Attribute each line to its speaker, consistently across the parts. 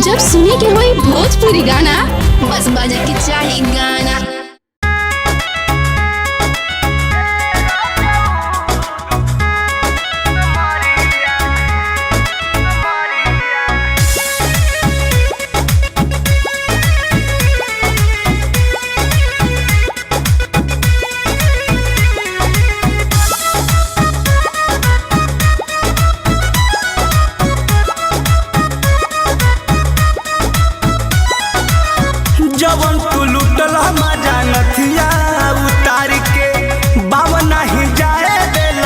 Speaker 1: जब सुने के होई भोजपुरी गाना बस बजे के चाही गाना।
Speaker 2: जवन तू लुटल मजा नथिया उतार के बाबा नहीं जाए दिल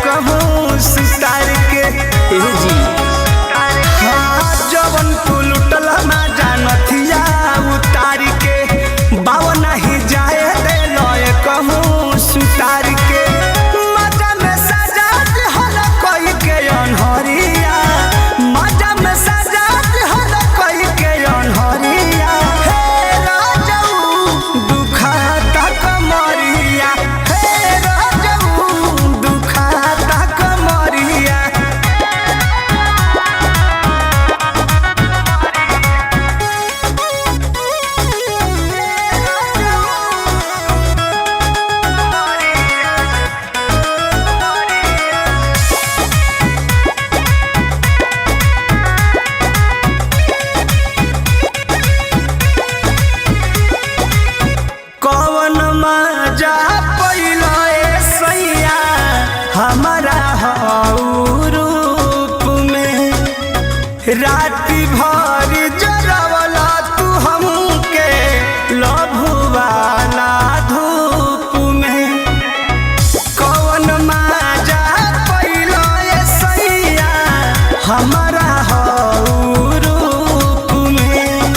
Speaker 2: कहूँ सितार के जी। हाँ जवन तू लुटल मजा नथिया उतार के बाबा नहीं जाए दिल कहूँ सितार के मजा में सजा हल कोई के अनहरिया मजा में सजा हल कोई के अनहरिया हमारा रूप में राति भर जरवला तू हमके लभुवाला धूप में कौन माजा पैलो सैया हमारा रूप में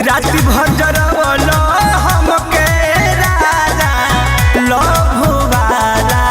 Speaker 2: राति भर जरवला हमके राजा लभुवाला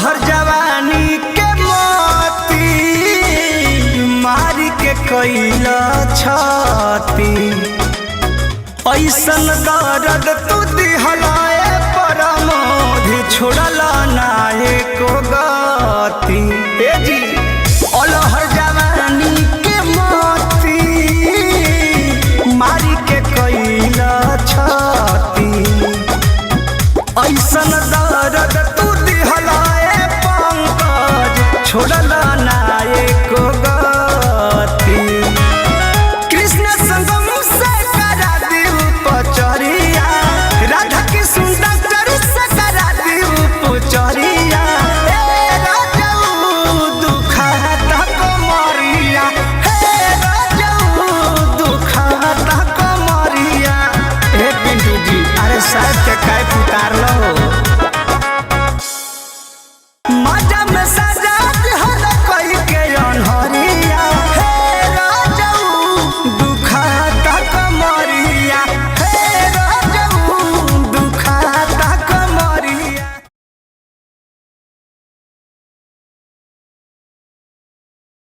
Speaker 2: हर जवानी के मोती मारी के कैला छाती ऐसन दर्द तू दिहलाए परमोधि छोड़ला ना एको गति। ए जी